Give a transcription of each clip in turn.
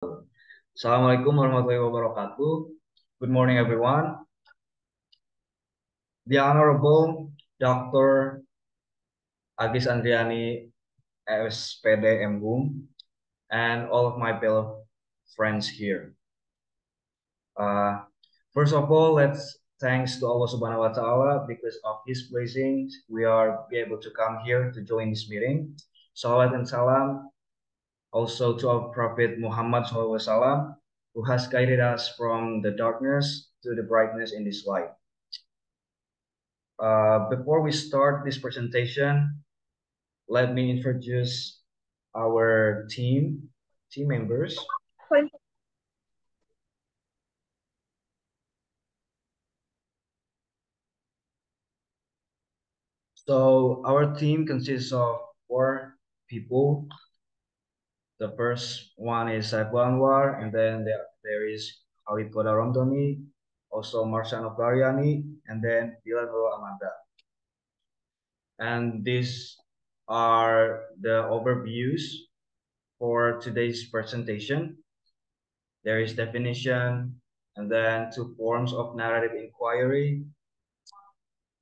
Assalamualaikum warahmatullahi wabarakatuh. Good morning, everyone. The Honorable Dr. Agis Andriani, SPD MBUM, and all of my fellow friends here. Uh, First of all, let's thanks to Allah Subhanahu wa Ta'ala because of His blessings we are be able to come here to join this meeting. Salawat and salam also to our Prophet Muhammad SAW, who has guided us from the darkness to the brightness in this light. Before we start this presentation, let me introduce our team members. So our team consists of 4 people. The first one is Saiful Anwar, and then there is Khalid Kodarondoni, also Marciano Clariani, and then Dylan Nurul Amanda. And these are the overviews for today's presentation. There is definition, and then 2 forms of narrative inquiry,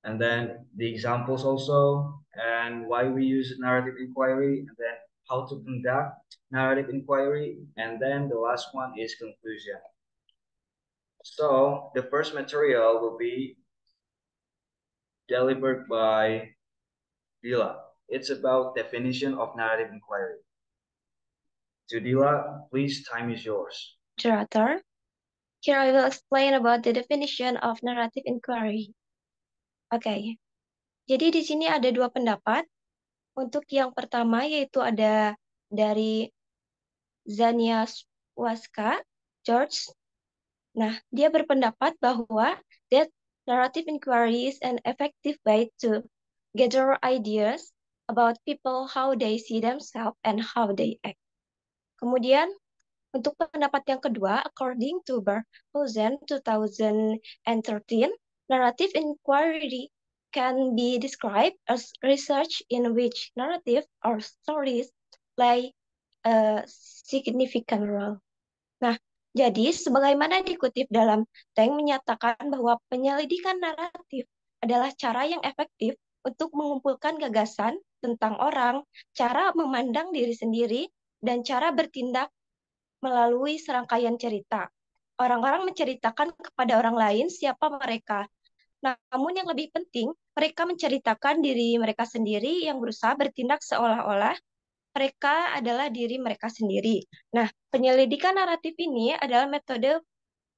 and then the examples also, and why we use narrative inquiry, and then how to conduct narrative inquiry, and then the last one is conclusion. So the first material will be delivered by Dila. It's about definition of narrative inquiry. So Dila, please, time is yours. Moderator. Here I will explain about the definition of narrative inquiry. Oke, jadi di sini ada 2 pendapat. Untuk yang pertama yaitu ada dari Zania Waska, George. Nah, dia berpendapat bahwa that narrative inquiry is an effective way to gather ideas about people, how they see themselves, and how they act. Kemudian, untuk pendapat yang kedua, according to Barthosen 2013, narrative inquiry can be described as research in which narrative or stories play a significant role. Nah, jadi sebagaimana dikutip dalam Teng menyatakan bahwa penyelidikan naratif adalah cara yang efektif untuk mengumpulkan gagasan tentang orang, cara memandang diri sendiri, dan cara bertindak melalui serangkaian cerita. Orang-orang menceritakan kepada orang lain siapa mereka. Namun yang lebih penting, mereka menceritakan diri mereka sendiri yang berusaha bertindak seolah-olah mereka adalah diri mereka sendiri. Nah, penyelidikan naratif ini adalah metode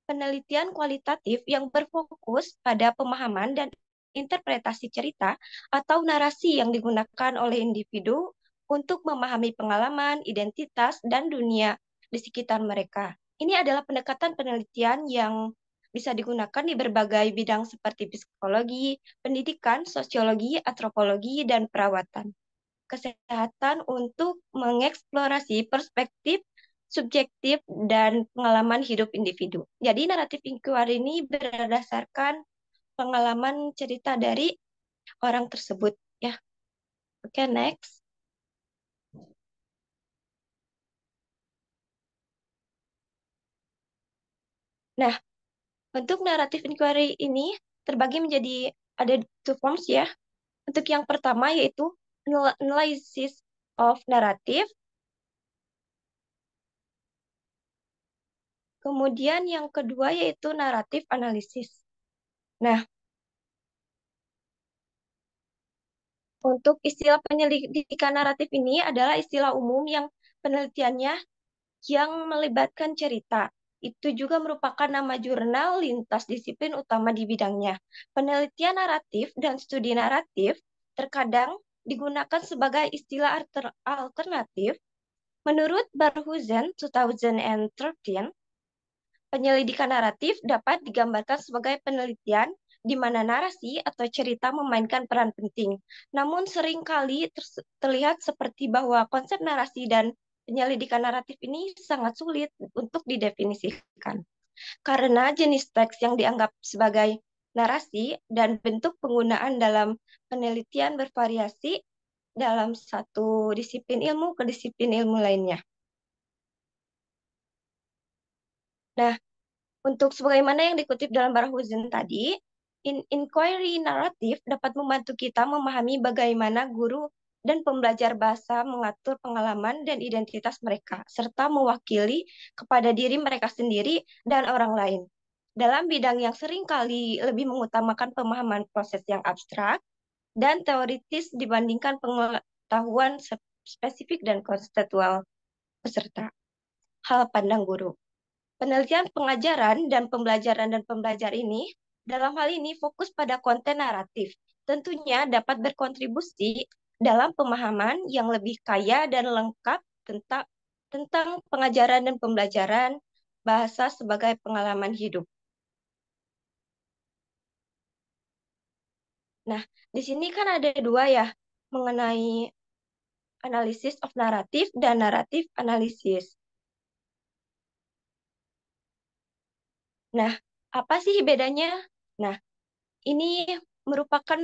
penelitian kualitatif yang berfokus pada pemahaman dan interpretasi cerita atau narasi yang digunakan oleh individu untuk memahami pengalaman, identitas, dan dunia di sekitar mereka. Ini adalah pendekatan penelitian yang bisa digunakan di berbagai bidang seperti psikologi, pendidikan, sosiologi, antropologi, dan perawatan kesehatan untuk mengeksplorasi perspektif subjektif dan pengalaman hidup individu. Jadi naratif inquiry ini berdasarkan pengalaman cerita dari orang tersebut ya. Oke, next. Nah, untuk naratif inquiry ini terbagi menjadi ada 2 forms ya. Untuk yang pertama yaitu analysis of narrative. Kemudian yang kedua yaitu naratif analisis. Nah, untuk istilah penyelidikan naratif ini adalah istilah umum yang penelitiannya yang melibatkan cerita. Itu juga merupakan nama jurnal lintas disiplin utama di bidangnya. Penelitian naratif dan studi naratif terkadang digunakan sebagai istilah alternatif. Menurut Barthosen 2013, penyelidikan naratif dapat digambarkan sebagai penelitian di mana narasi atau cerita memainkan peran penting. Namun seringkali terlihat seperti bahwa konsep narasi dan penyelidikan naratif ini sangat sulit untuk didefinisikan. Karena jenis teks yang dianggap sebagai narasi dan bentuk penggunaan dalam penelitian bervariasi dalam satu disiplin ilmu ke disiplin ilmu lainnya. Nah, untuk sebagaimana yang dikutip dalam Barahuzin tadi, inquiry naratif dapat membantu kita memahami bagaimana guru dan pembelajar bahasa mengatur pengalaman dan identitas mereka, serta mewakili kepada diri mereka sendiri dan orang lain. Dalam bidang yang seringkali lebih mengutamakan pemahaman proses yang abstrak dan teoritis dibandingkan pengetahuan spesifik dan konseptual peserta. Hal pandang guru. Penelitian pengajaran dan pembelajar ini dalam hal ini fokus pada konten naratif. Tentunya dapat berkontribusi dalam pemahaman yang lebih kaya dan lengkap tentang pengajaran dan pembelajaran bahasa sebagai pengalaman hidup. Nah, di sini kan ada dua ya, mengenai analisis of naratif dan naratif analisis. Nah, apa sih bedanya? Nah, ini merupakan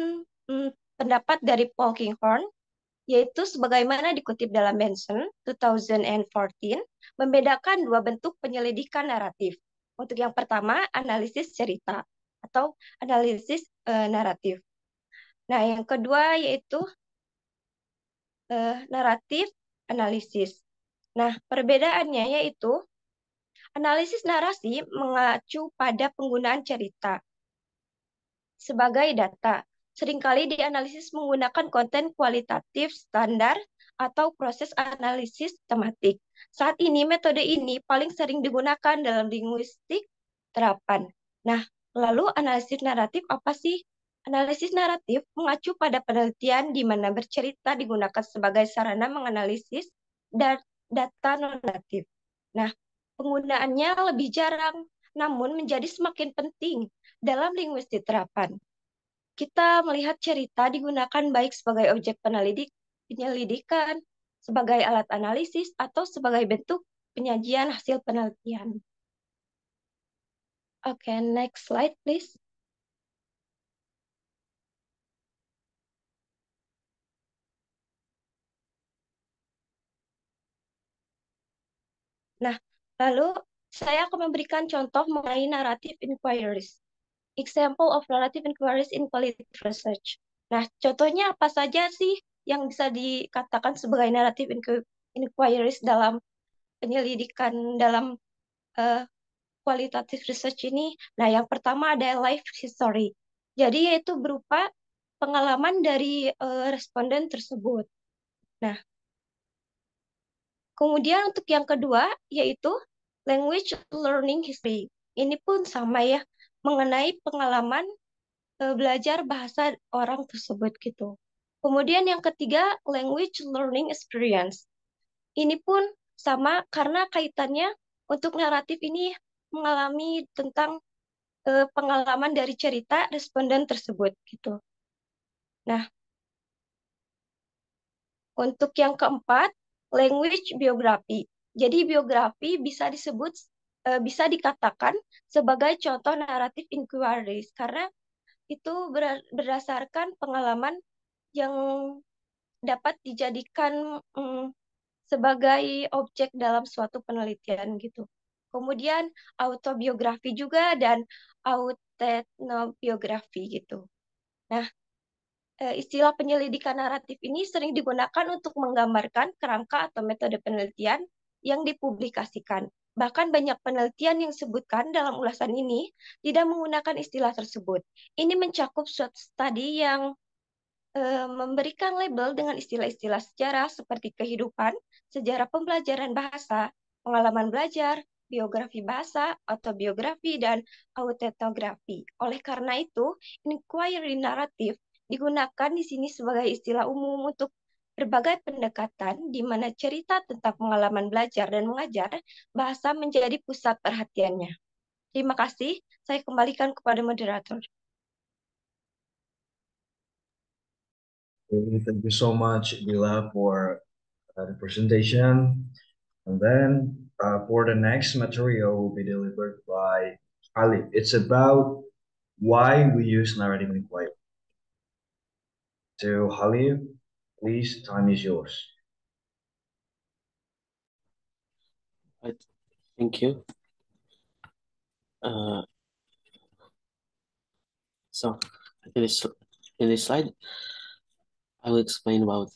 pendapat dari Paul Kinghorn, yaitu sebagaimana dikutip dalam Benson 2014, membedakan dua bentuk penyelidikan naratif. Untuk yang pertama, analisis cerita atau analisis naratif. Nah, yang kedua yaitu naratif analisis. Nah, perbedaannya yaitu analisis narasi mengacu pada penggunaan cerita sebagai data. Seringkali dianalisis menggunakan konten kualitatif standar atau proses analisis tematik. Saat ini, metode ini paling sering digunakan dalam linguistik terapan. Nah, lalu analisis naratif apa sih? Analisis naratif mengacu pada penelitian di mana bercerita digunakan sebagai sarana menganalisis dan data non-natif. Nah, penggunaannya lebih jarang, namun menjadi semakin penting dalam linguistik terapan. Kita melihat cerita digunakan baik sebagai objek penyelidikan, sebagai alat analisis, atau sebagai bentuk penyajian hasil penelitian. Oke, next slide, please. Nah, lalu saya akan memberikan contoh mengenai narrative inquiries. Example of narrative inquiries in qualitative research. Nah, contohnya apa saja sih yang bisa dikatakan sebagai narrative inquiries dalam penyelidikan dalam uh, qualitative research ini? Nah, yang pertama ada life history. Jadi yaitu berupa pengalaman dari responden tersebut. Nah, kemudian untuk yang kedua yaitu language learning history. Ini pun sama ya, mengenai pengalaman belajar bahasa orang tersebut gitu. Kemudian yang ketiga, language learning experience. Ini pun sama karena kaitannya untuk naratif ini mengalami tentang pengalaman dari cerita responden tersebut gitu. Nah, untuk yang keempat, language biografi. Jadi biografi bisa dikatakan sebagai contoh naratif inquiries karena itu berdasarkan pengalaman yang dapat dijadikan sebagai objek dalam suatu penelitian gitu. Kemudian autobiografi juga dan autoetnobiografi gitu. Nah, istilah penyelidikan naratif ini sering digunakan untuk menggambarkan kerangka atau metode penelitian yang dipublikasikan. Bahkan banyak penelitian yang disebutkan dalam ulasan ini tidak menggunakan istilah tersebut. Ini mencakup suatu studi yang memberikan label dengan istilah-istilah sejarah seperti kehidupan, sejarah pembelajaran bahasa, pengalaman belajar, biografi bahasa, autobiografi, dan autoetnografi. Oleh karena itu, inquiry naratif digunakan di sini sebagai istilah umum untuk berbagai pendekatan di mana cerita tentang pengalaman belajar dan mengajar bahasa menjadi pusat perhatiannya. Terima kasih, saya kembalikan kepada moderator. Thank you so much, Bila, for the presentation. And then for the next material will be delivered by Ali. It's about why we use narrative inquiry. So Halil, please, time is yours. Thank you. Uh, so in this slide, I will explain about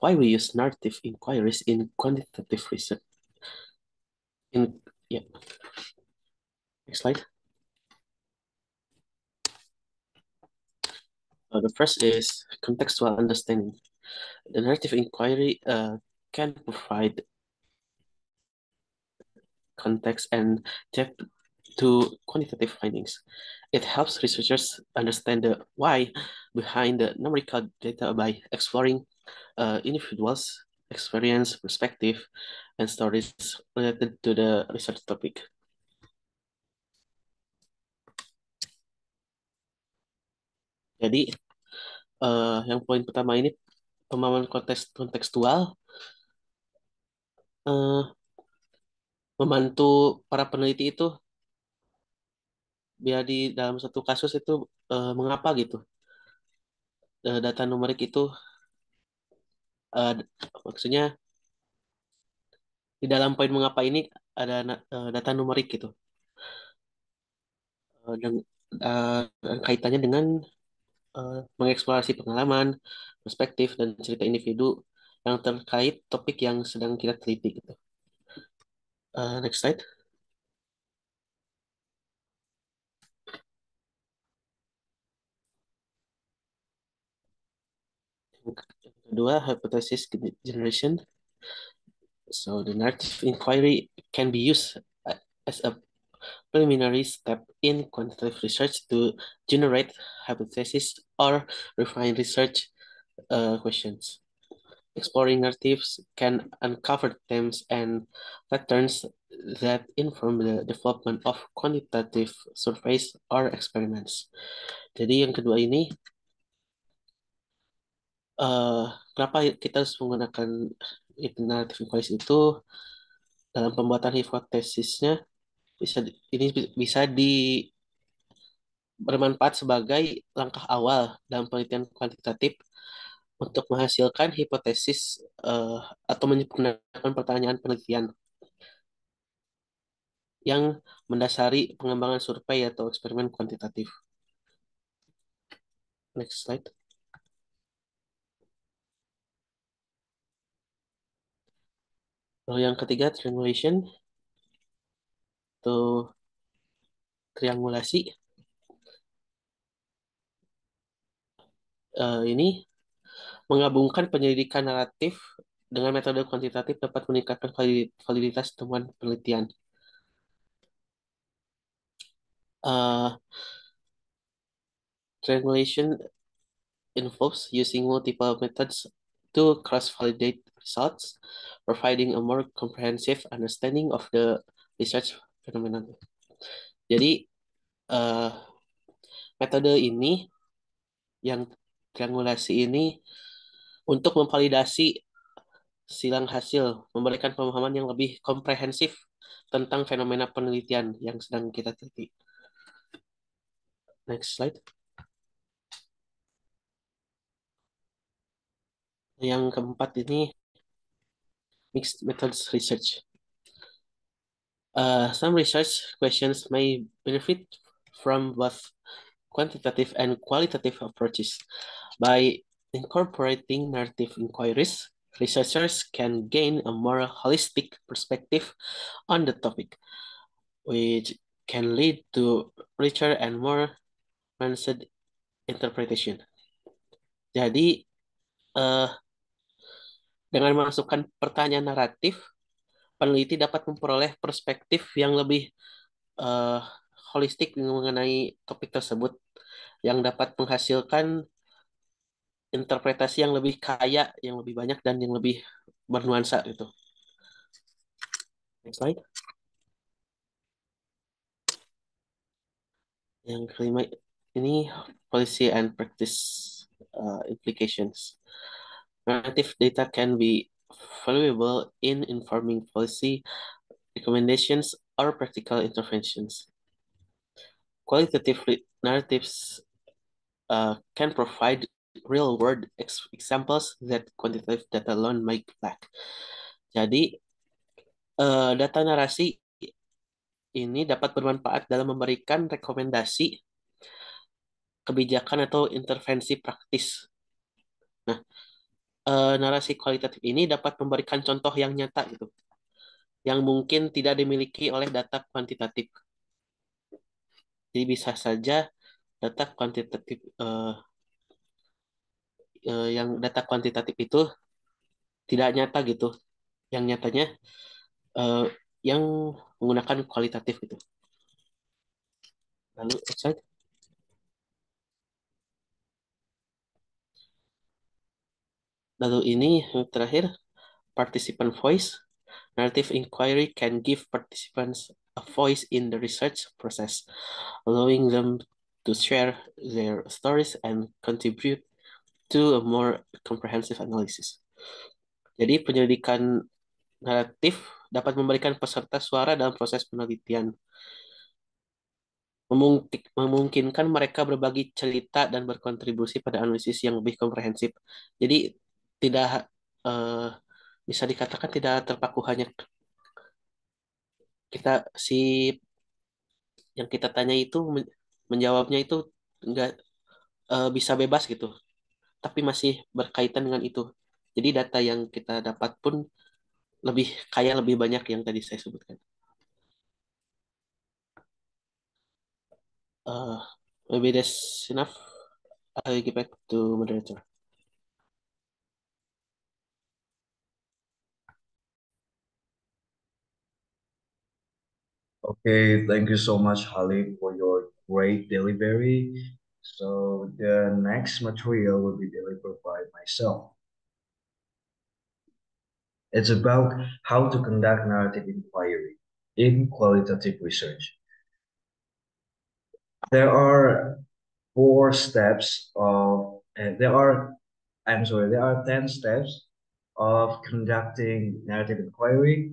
why we use narrative inquiries in quantitative research. Yeah, next slide. The first is contextual understanding. The narrative inquiry can provide context and depth to quantitative findings. It helps researchers understand the why behind the numerical data by exploring individuals' experience, perspective, and stories related to the research topic. Jadi, yang poin pertama ini pemahaman kontekstual membantu para peneliti itu biar di dalam satu kasus itu mengapa gitu data numerik itu maksudnya di dalam poin mengapa ini ada data numerik gitu dan kaitannya dengan mengeksplorasi pengalaman, perspektif dan cerita individu yang terkait topik yang sedang kita teliti gitu. Next slide. Yang kedua, hypothesis generation. So the narrative inquiry can be used as a preliminary step in quantitative research to generate hypotheses or refine research questions. Exploring narratives can uncover themes and patterns that inform the development of quantitative surveys or experiments. Jadi yang kedua ini, kenapa kita harus menggunakan narrative inquiry itu dalam pembuatan hipotesisnya ini bisa bermanfaat sebagai langkah awal dalam penelitian kuantitatif untuk menghasilkan hipotesis atau menyempurnakan pertanyaan penelitian yang mendasari pengembangan survei atau eksperimen kuantitatif. Next slide. Lalu yang ketiga, triangulation atau triangulasi. Ini menggabungkan penyelidikan naratif dengan metode kuantitatif dapat meningkatkan validitas temuan penelitian. Triangulation involves using multiple methods to cross-validate results, providing a more comprehensive understanding of the research phenomenon. Jadi, metode ini, yang triangulasi ini, untuk memvalidasi silang hasil, memberikan pemahaman yang lebih komprehensif tentang fenomena penelitian yang sedang kita teliti. Next slide. Yang keempat ini mixed methods research. Some research questions may benefit from both quantitative and qualitative approaches. By incorporating narrative inquiries, researchers can gain a more holistic perspective on the topic, which can lead to richer and more nuanced interpretation. Jadi, dengan memasukkan pertanyaan naratif, peneliti dapat memperoleh perspektif yang lebih holistik mengenai topik tersebut, yang dapat menghasilkan interpretasi yang lebih kaya, yang lebih banyak, dan yang lebih bernuansa gitu. Next slide. Yang kelima ini policy and practice implications. Narrative data can be valuable in informing policy recommendations or practical interventions. Qualitative narratives can provide real-world examples that quantitative data alone might lack. Jadi, data narasi ini dapat bermanfaat dalam memberikan rekomendasi kebijakan atau intervensi praktis. Nah, narasi kualitatif ini dapat memberikan contoh yang nyata gitu, yang mungkin tidak dimiliki oleh data kuantitatif. Jadi bisa saja data kuantitatif yang data kuantitatif itu tidak nyata gitu, yang nyatanya eh, yang menggunakan kualitatif gitu. Lalu slide. Lalu ini yang terakhir, participant voice. Narrative inquiry can give participants a voice in the research process, allowing them to share their stories and contribute to a more comprehensive analysis. Jadi penyelidikan naratif dapat memberikan peserta suara dalam proses penelitian, memungkinkan mereka berbagi cerita dan berkontribusi pada analisis yang lebih komprehensif. Jadi tidak eh, bisa dikatakan tidak terpaku hanya kita si yang kita tanya itu menjawabnya itu nggak bisa bebas gitu, tapi masih berkaitan dengan itu. Jadi data yang kita dapat pun lebih kaya, lebih banyak yang tadi saya sebutkan. Uh, Maybe that's enough. I'll give back to moderator. Okay, thank you so much, Halid, for your great delivery. So the next material will be delivered by myself. It's about how to conduct narrative inquiry in qualitative research. There are four steps of, there are 10 steps of conducting narrative inquiry.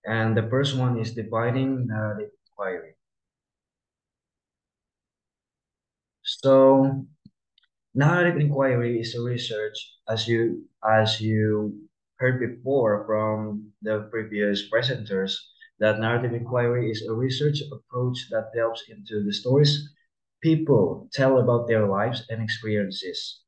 And the first one is defining narrative inquiry. So narrative inquiry is a research, as you heard before from the previous presenters, that narrative inquiry is a research approach that delves into the stories people tell about their lives and experiences.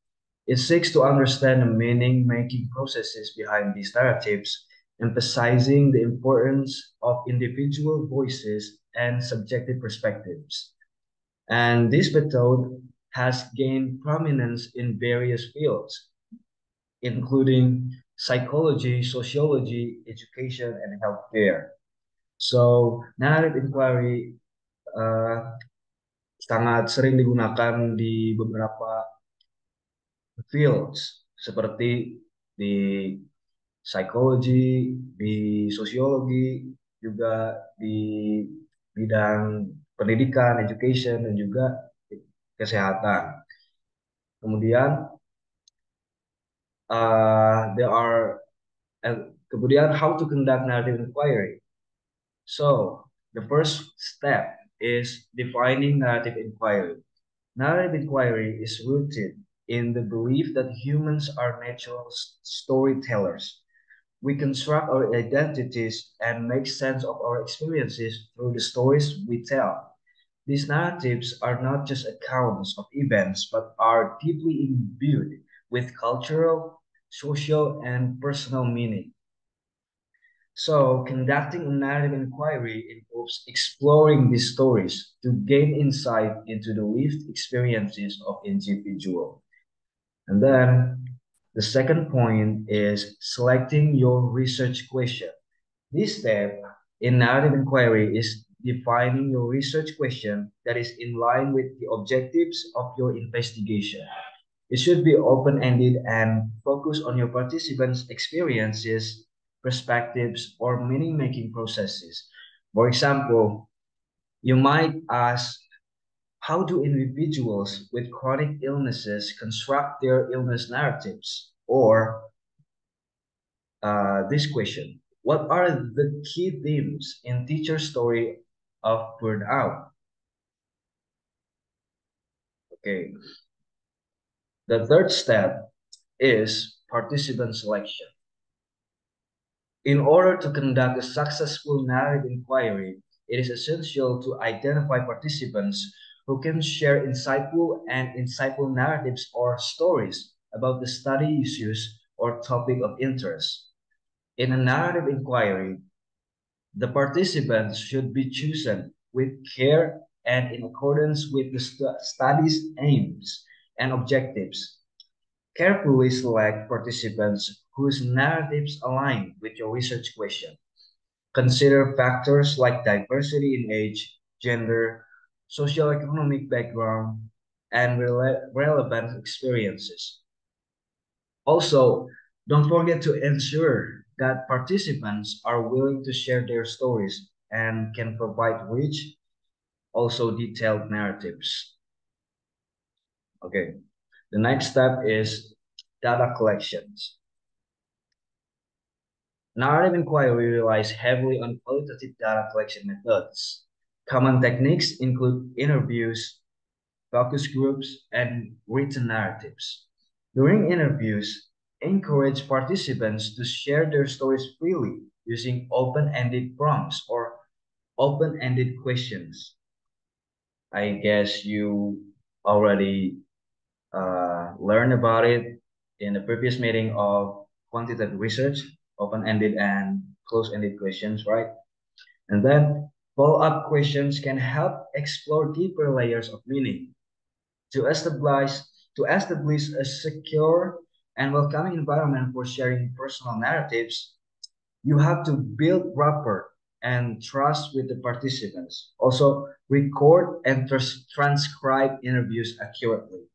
It seeks to understand the meaning-making processes behind these narratives, emphasizing the importance of individual voices and subjective perspectives. And this method has gained prominence in various fields, including psychology, sociology, education, and healthcare. So, narrative inquiry sangat sering digunakan di beberapa fields, seperti di psikologi, di sosiologi, juga di bidang pendidikan, education, dan juga kesehatan. Kemudian there are kemudian how to conduct narrative inquiry. So the first step is defining narrative inquiry. Narrative inquiry is rooted in the belief that humans are natural storytellers. We construct our identities and make sense of our experiences through the stories we tell. These narratives are not just accounts of events, but are deeply imbued with cultural, social, and personal meaning. So, conducting a narrative inquiry involves exploring these stories to gain insight into the lived experiences of individuals. And then the second point is selecting your research question. This step in narrative inquiry is defining your research question that is in line with the objectives of your investigation. It should be open-ended and focus on your participants' experiences, perspectives, or meaning-making processes. For example, you might ask, how do individuals with chronic illnesses construct their illness narratives? Or this question, what are the key themes in teacher story of burnout? Okay. The third step is participant selection. In order to conduct a successful narrative inquiry, it is essential to identify participants who can share insightful narratives or stories about the study issues or topic of interest. In a narrative inquiry, the participants should be chosen with care and in accordance with the study's aims and objectives. Carefully select participants whose narratives align with your research question. Consider factors like diversity in age, gender, socioeconomic background, and relevant experiences. Also, don't forget to ensure that participants are willing to share their stories and can provide rich, also detailed narratives. Okay, the next step is data collections. Narrative inquiry relies heavily on qualitative data collection methods. Common techniques include interviews, focus groups, and written narratives. During interviews, encourage participants to share their stories freely using open-ended prompts or open-ended questions. I guess you already learned about it in the previous meeting of quantitative research, open-ended and closed-ended questions, right? And then follow-up questions can help explore deeper layers of meaning to establish to establish a secure and welcoming environment for sharing personal narratives. You have to build rapport and trust with the participants. Also, record and transcribe interviews accurately.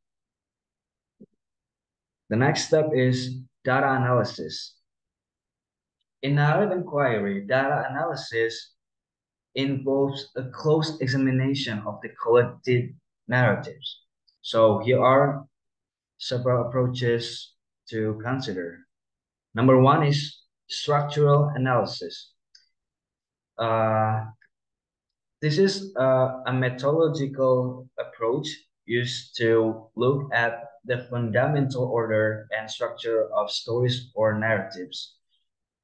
The next step is data analysis. In narrative inquiry, data analysis involves a close examination of the collected narratives. So here are several approaches to consider. Number one is structural analysis. Uh, this is a methodological approach used to look at the fundamental order and structure of stories or narratives.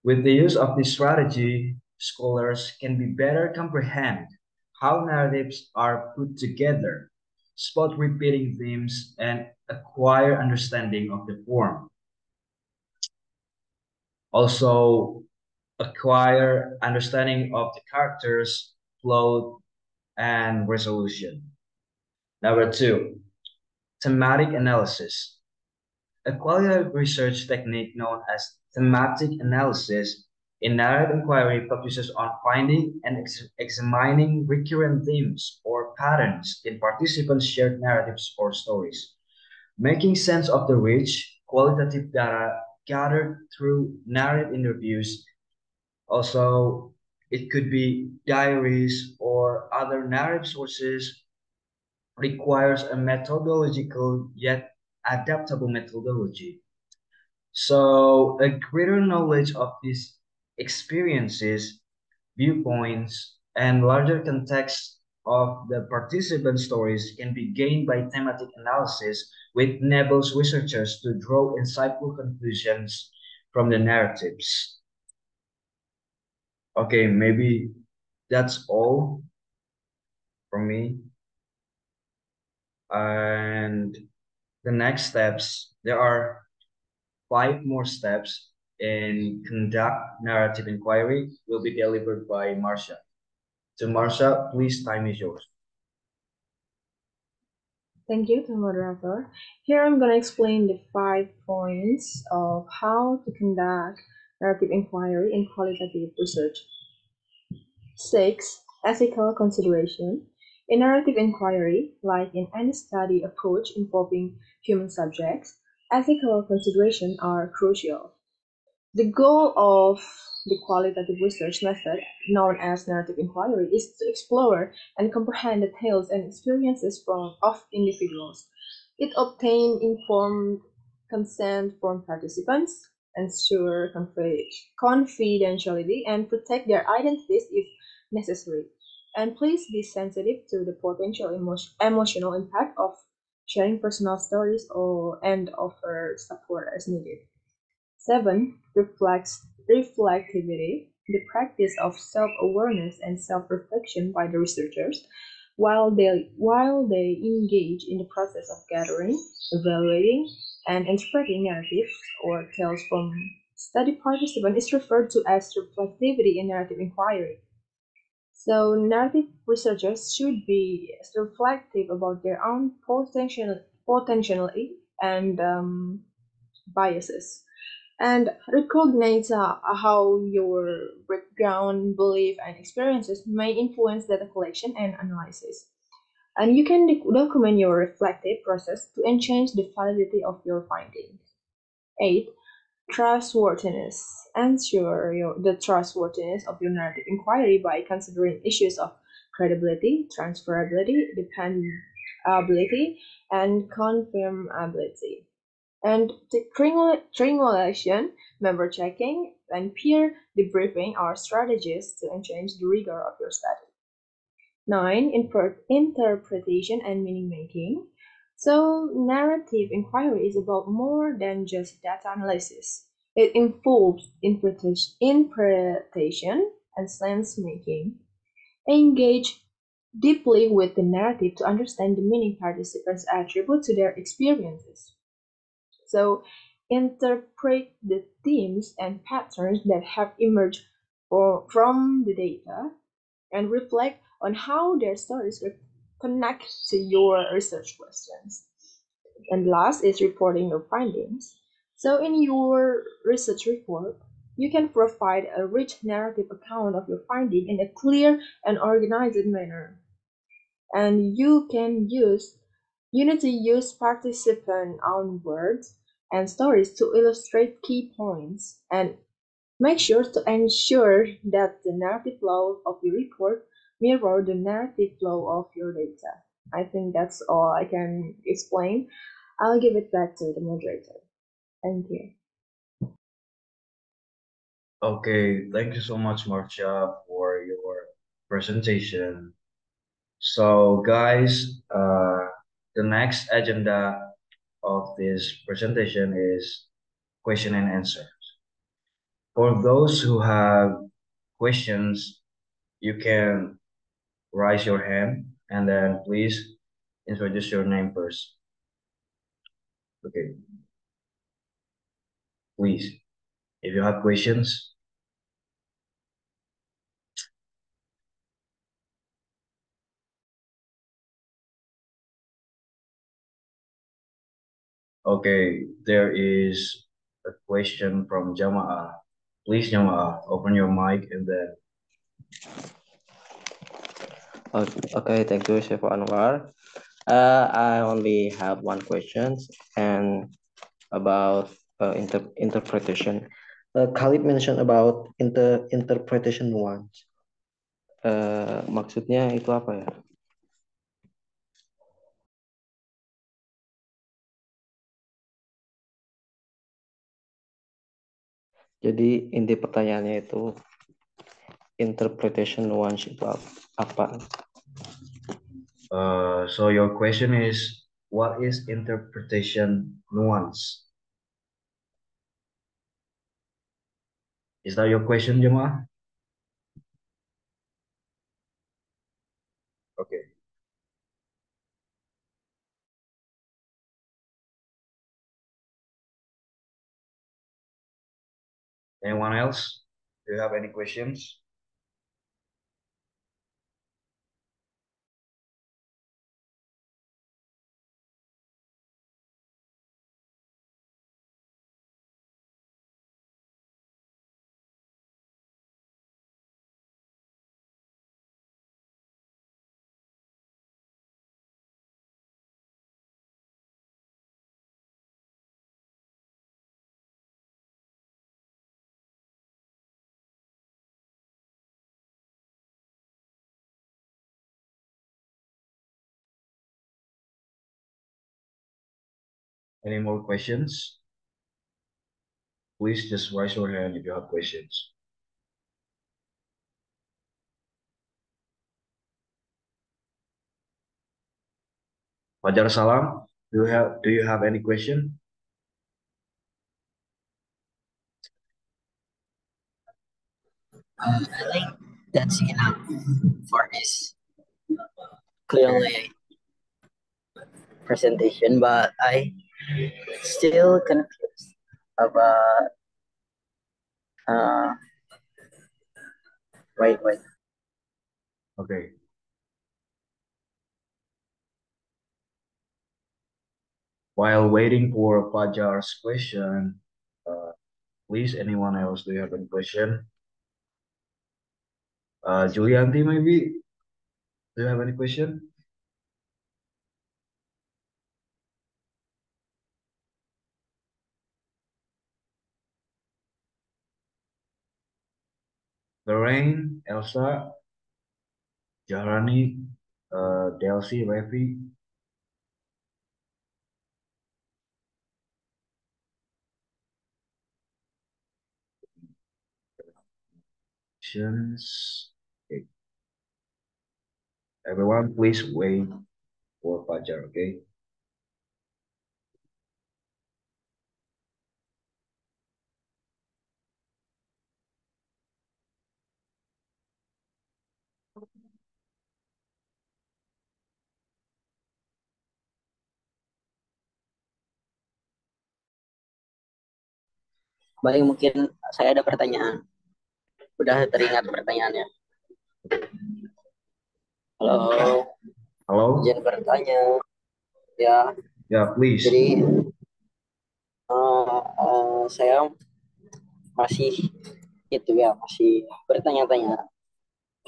With the use of this strategy, scholars can be better comprehend how narratives are put together, spot repeating themes, and acquire understanding of the form. Also, acquire understanding of the characters, plot, and resolution. Number two, thematic analysis. A qualitative research technique known as thematic analysis in narrative inquiry focuses on finding and examining recurrent themes or patterns in participants' shared narratives or stories, making sense of the rich, qualitative data gathered through narrative interviews. Also, it could be diaries or other narrative sources requires a methodological yet adaptable methodology. So a greater knowledge of these experiences, viewpoints, and larger context of the participant stories can be gained by thematic analysis, which enables researchers to draw insightful conclusions from the narratives. Okay, maybe that's all from me. And the next steps, there are 5 more steps in conduct narrative inquiry will be delivered by Marsha. So Marsha, please, time is yours. Thank you to moderator. Here I'm going to explain the 5 points of how to conduct narrative inquiry in qualitative research. 6. Ethical consideration. In narrative inquiry, like in any study approach involving human subjects, ethical considerations are crucial. The goal of the qualitative research method, known as narrative inquiry, is to explore and comprehend the tales and experiences of individuals. It obtains informed consent from participants, ensure confidentiality, and protect their identities if necessary. And please be sensitive to the potential emotional impact of sharing personal stories and offer support as needed. 7. Reflectivity. the practice of self-awareness and self-reflection by the researchers while they engage in the process of gathering, evaluating, and interpreting narratives or tales from study participants is referred to as reflectivity in narrative inquiry. So narrative researchers should be reflective about their own potentiality and biases, and recognize how your background, belief, and experiences may influence data collection and analysis. And you can document your reflective process to enhance the validity of your findings. 8. Trustworthiness. Ensure the trustworthiness of your narrative inquiry by considering issues of credibility, transferability, dependability, and confirmability. And the triangulation, member checking, and peer debriefing are strategies to enhance the rigor of your study. 9. Interpretation and meaning making. So, narrative inquiry is about more than just data analysis. It involves interpretation and sense making. Engage deeply with the narrative to understand the meaning participants attribute to their experiences. So, interpret the themes and patterns that have emerged from the data and reflect on how their stories connect to your research questions. And last is reporting your findings. So, in your research report, you can provide a rich narrative account of your finding in a clear and organized manner. And you need to use participant own words and stories to illustrate key points, and make sure to ensure that the narrative flow of your report mirror the narrative flow of your data. I think that's all I can explain. I'll give it back to the moderator. Thank you. Okay, thank you so much, Marcia, for your presentation. So, guys, the next agenda of this presentation is question and answer. For those who have questions, you can raise your hand and then please introduce your name first. Okay, please, if you have questions. Okay, there is a question from Jamaah. Please, Jamaah, open your mic and then. Okay, thank you, Chef Anwar. I only have one question and about interpretation. Khalid mentioned about interpretation once. Maksudnya itu apa ya? Jadi inti pertanyaannya itu interpretation nuance itu apa? So your question is, what is interpretation nuance? Is that your question, Jemaah? Okay. Anyone else? Do you have any questions? Any more questions? Please just raise your hand if you have questions. Fajar Salam, do you have any question? I like dancing enough for this clearly presentation, but I still confused about uh wait. Okay. While waiting for Fajar's question, please, anyone else, do you have any question? Julianti, maybe, do you have any question? Lorraine, Elsa, Jahrani, Delcy, Revi. Questions? Okay. Everyone, please wait for Fajar, okay? Baik, mungkin saya ada pertanyaan. Udah teringat pertanyaannya. Halo, Halo? izin bertanya. Ya, Yeah, please. jadi saya masih masih bertanya-tanya.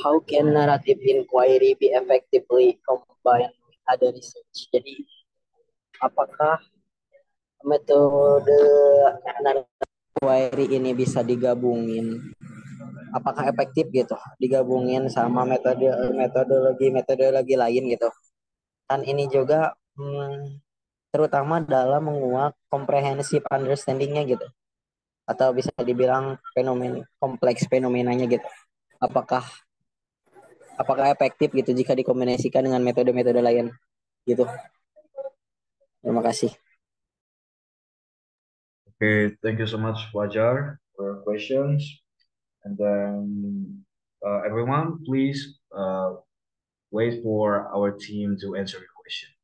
How can narrative inquiry be effectively combined with other research? Jadi, apakah metode narrative inquiry ini bisa digabungin? Apakah efektif gitu digabungin sama metodologi lain gitu? Dan ini juga terutama dalam menguak comprehensive understanding-nya gitu, atau bisa dibilang kompleks fenomenanya gitu. Apakah efektif gitu jika dikombinasikan dengan metode-metode lain gitu. Terima kasih. Okay, thank you so much, Fajar, for your questions. And then, everyone, please wait for our team to answer your question.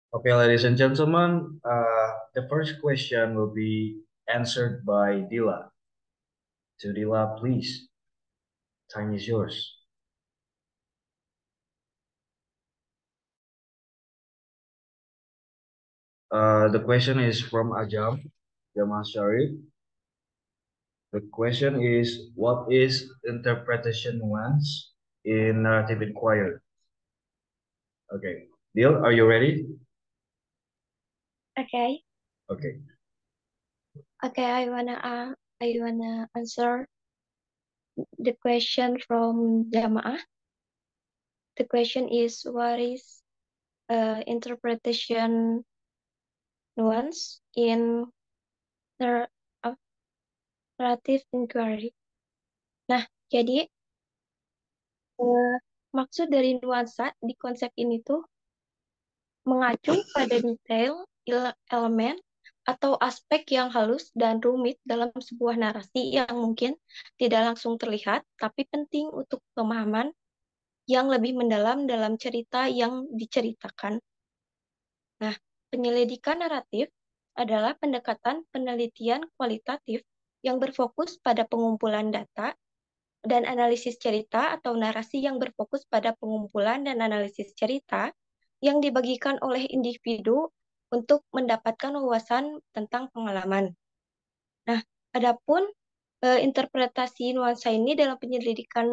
Okay, ladies and gentlemen, the first question will be answered by Dila. So Dila, please, time is yours. The question is from Ajam, Jamal Sharif. The question is, what is interpretation nuance in narrative inquiry? Okay, Dil, are you ready? Okay. Okay. Okay, I wanna answer the question from Jamaah. The question is, what is interpretation nuance in nar- uh, narrative inquiry? Nah, jadi eh, maksud dari nuansa di konsep ini tuh mengacu pada detail, elemen, atau aspek yang halus dan rumit dalam sebuah narasi yang mungkin tidak langsung terlihat, tapi penting untuk pemahaman yang lebih mendalam dalam cerita yang diceritakan. Nah, penyelidikan naratif adalah pendekatan penelitian kualitatif yang berfokus pada pengumpulan data dan analisis cerita atau narasi yang berfokus pada pengumpulan dan analisis cerita yang dibagikan oleh individu untuk mendapatkan wawasan tentang pengalaman. Nah, adapun interpretasi nuansa ini dalam penyelidikan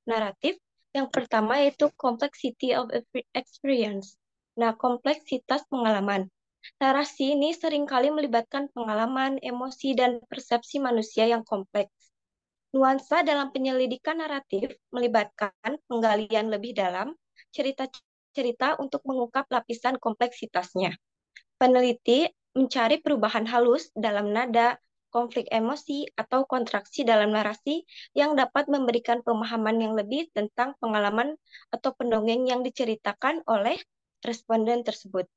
naratif, yang pertama yaitu complexity of experience. Nah, kompleksitas pengalaman. Narasi ini seringkali melibatkan pengalaman, emosi, dan persepsi manusia yang kompleks. Nuansa dalam penyelidikan naratif melibatkan penggalian lebih dalam cerita-cerita untuk mengungkap lapisan kompleksitasnya. Peneliti mencari perubahan halus dalam nada, konflik emosi, atau kontraksi dalam narasi yang dapat memberikan pemahaman yang lebih tentang pengalaman atau pendongeng yang diceritakan oleh responden tersebut.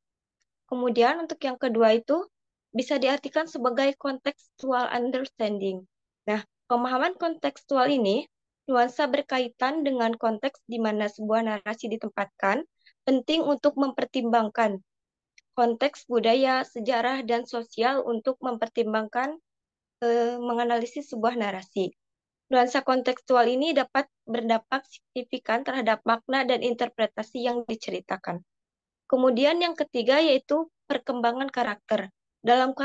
Kemudian untuk yang kedua itu bisa diartikan sebagai contextual understanding. Nah, pemahaman kontekstual ini nuansa berkaitan dengan konteks di mana sebuah narasi ditempatkan, penting untuk mempertimbangkan konteks budaya, sejarah, dan sosial untuk mempertimbangkan menganalisis sebuah narasi. Nuansa kontekstual ini dapat berdampak signifikan terhadap makna dan interpretasi yang diceritakan. Kemudian yang ketiga yaitu perkembangan karakter. Dalam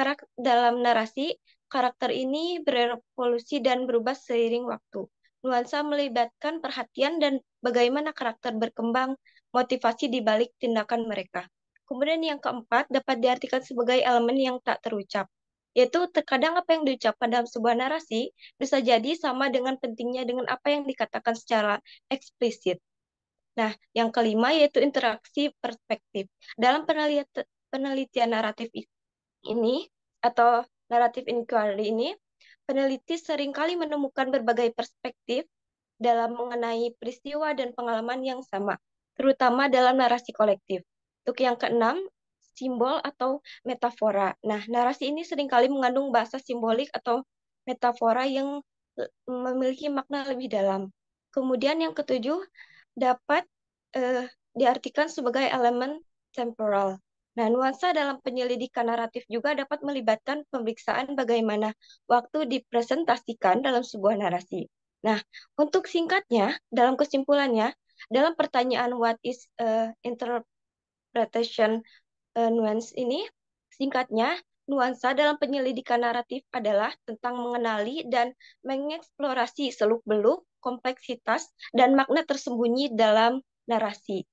narasi, karakter ini berevolusi dan berubah seiring waktu. Nuansa melibatkan perhatian dan bagaimana karakter berkembang, motivasi di balik tindakan mereka. Kemudian yang keempat dapat diartikan sebagai elemen yang tak terucap, yaitu terkadang apa yang diucapkan dalam sebuah narasi bisa jadi sama dengan pentingnya dengan apa yang dikatakan secara eksplisit. Nah, yang kelima yaitu interaksi perspektif. Dalam penelitian naratif ini atau naratif inquiry ini, peneliti seringkali menemukan berbagai perspektif dalam mengenai peristiwa dan pengalaman yang sama, terutama dalam narasi kolektif. Untuk yang keenam, simbol atau metafora. Nah, narasi ini seringkali mengandung bahasa simbolik atau metafora yang memiliki makna lebih dalam. Kemudian yang ketujuh, dapat diartikan sebagai elemen temporal. Nah, nuansa dalam penyelidikan naratif juga dapat melibatkan pemeriksaan bagaimana waktu dipresentasikan dalam sebuah narasi. Nah, untuk singkatnya, dalam kesimpulannya, dalam pertanyaan what is interpretation nuance ini, singkatnya, nuansa dalam penyelidikan naratif adalah tentang mengenali dan mengeksplorasi seluk-beluk, kompleksitas, dan makna tersembunyi dalam narasi.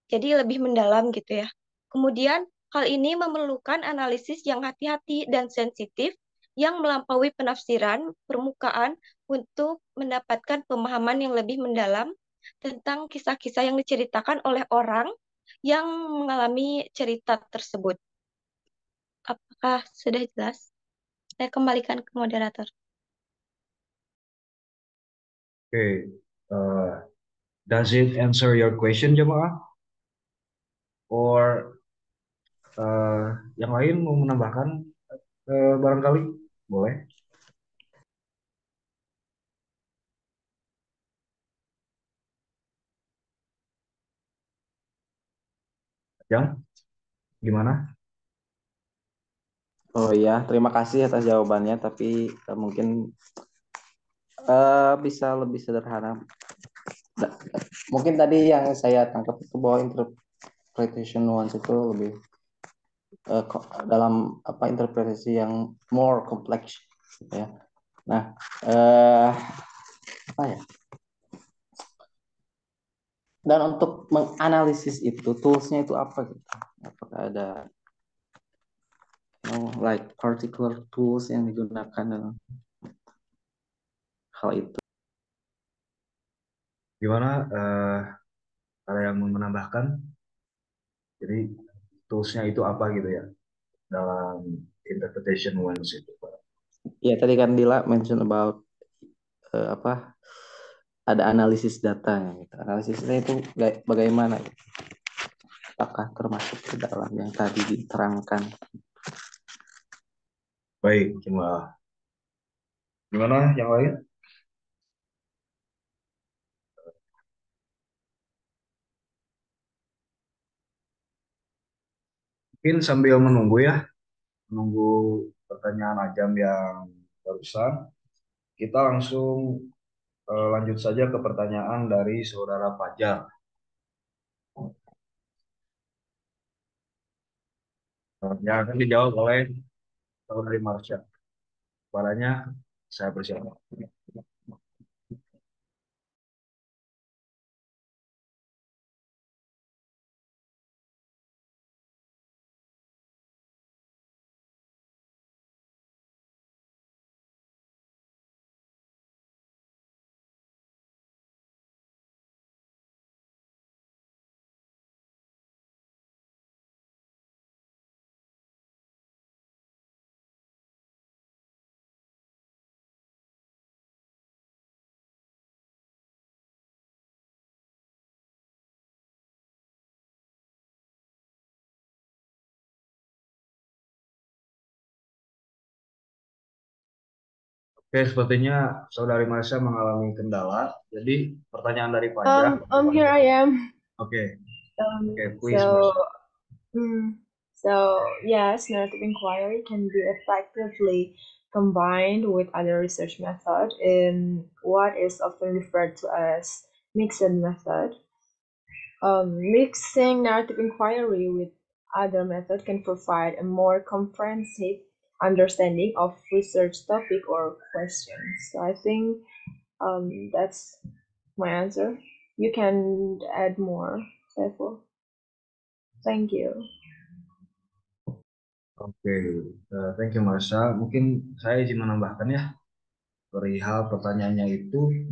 Jadi lebih mendalam gitu ya. Kemudian hal ini memerlukan analisis yang hati-hati dan sensitif yang melampaui penafsiran permukaan untuk mendapatkan pemahaman yang lebih mendalam tentang kisah-kisah yang diceritakan oleh orang yang mengalami cerita tersebut. Apakah sudah jelas? Saya kembalikan ke moderator. Okay. Does it answer your question, Jamaah? Or yang lain mau menambahkan barangkali? Boleh. Yang? Gimana? Oh iya, terima kasih atas jawabannya, tapi mungkin bisa lebih sederhana. Mungkin tadi yang saya tangkap itu bahwa interpretation nuance itu lebih dalam interpretasi yang more complex, gitu ya. Nah, apa ya? Dan untuk menganalisis itu, toolsnya itu apa gitu? Apakah ada like particular tools yang digunakan dalam hal itu? Gimana? Ada yang mau menambahkan? Jadi toolsnya itu apa gitu ya dalam interpretation ones itu, Pak? Ya tadi kan Dila mention about apa ada analisis data gitu. Analisisnya itu bagaimana? Gitu? Apakah termasuk ke dalam yang tadi diterangkan? Baik, gimana yang lain? Mungkin sambil menunggu ya, menunggu pertanyaan Ajam yang barusan, kita langsung lanjut saja ke pertanyaan dari Saudara Fajar. Yang akan dijawab oleh Saudari Marsha. Suaranya saya persilakan. Oke, sepertinya Saudari Marsha mengalami kendala. Jadi pertanyaan dari Fajar. Here I am. Oke, Um, oke, please so, Marsha. yes, narrative inquiry can be effectively combined with other research methods in what is often referred to as mixed method. Mixing narrative inquiry with other methods can provide a more comprehensive understanding of research topic or questions. So I think that's my answer. You can add more, Saiful. Thank you. Oke, thank you Marsha. Mungkin saya izin menambahkan ya perihal pertanyaannya itu,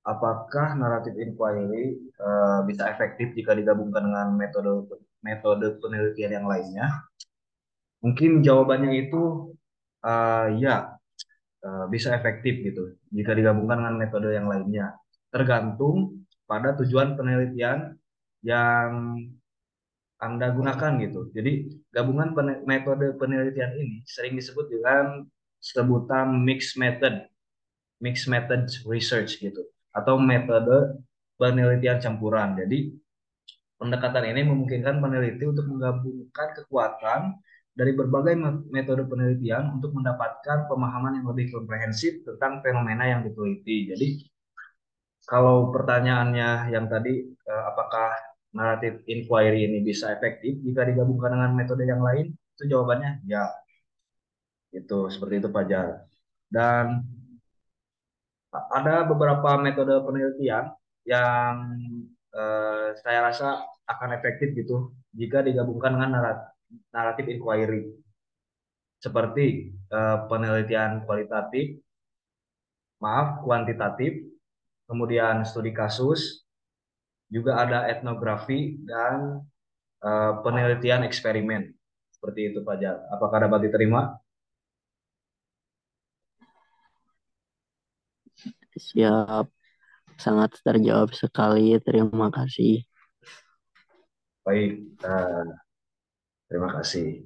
apakah narrative inquiry bisa efektif jika digabungkan dengan metode metode penelitian yang lainnya? Mungkin jawabannya itu ya, bisa efektif gitu jika digabungkan dengan metode yang lainnya. Tergantung pada tujuan penelitian yang Anda gunakan gitu. Jadi gabungan metode penelitian ini sering disebut dengan sebutan mixed method research gitu, atau metode penelitian campuran. Jadi pendekatan ini memungkinkan peneliti untuk menggabungkan kekuatan dari berbagai metode penelitian untuk mendapatkan pemahaman yang lebih komprehensif tentang fenomena yang diteliti. Jadi kalau pertanyaannya yang tadi, apakah narrative inquiry ini bisa efektif jika digabungkan dengan metode yang lain? Itu jawabannya ya. Itu seperti itu Pak Jar. Dan ada beberapa metode penelitian yang saya rasa akan efektif gitu jika digabungkan dengan naratif inquiry, seperti penelitian kuantitatif, kemudian studi kasus, juga ada etnografi dan penelitian eksperimen. Seperti itu Pak Jar. Apakah dapat diterima? Siap, sangat terjawab sekali. Terima kasih. Baik, terima kasih.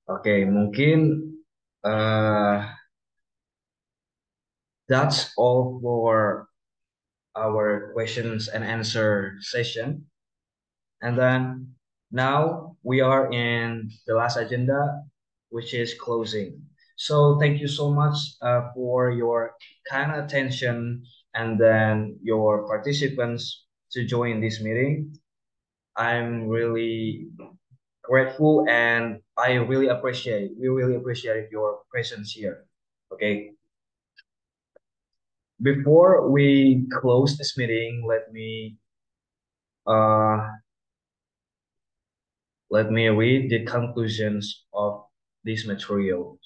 Oke, mungkin that's all for our questions and answer session. And then Now we are in the last agenda, which is closing. So thank you so much for your kind attention and then your participants to join this meeting. I'm really grateful and we really appreciate your presence here. Okay. Before we close this meeting, uh, let me read the conclusions of this material.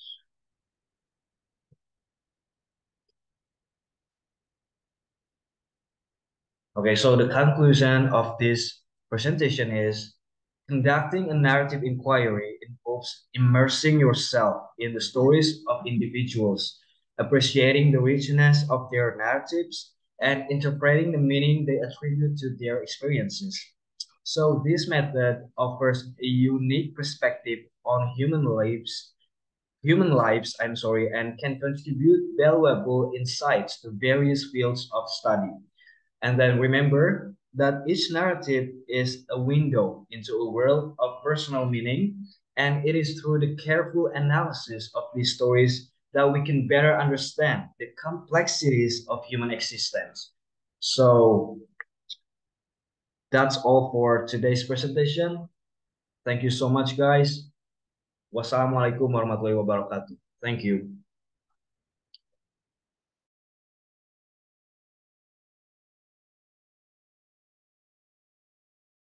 Okay, so the conclusion of this presentation is conducting a narrative inquiry involves immersing yourself in the stories of individuals, appreciating the richness of their narratives, and interpreting the meaning they attribute to their experiences. So this method offers a unique perspective on human lives, and can contribute valuable insights to various fields of study. And then remember that each narrative is a window into a world of personal meaning, and it is through the careful analysis of these stories that we can better understand the complexities of human existence. So that's all for today's presentation. Thank you so much, guys. Wassalamualaikum warahmatullahi wabarakatuh. Thank you.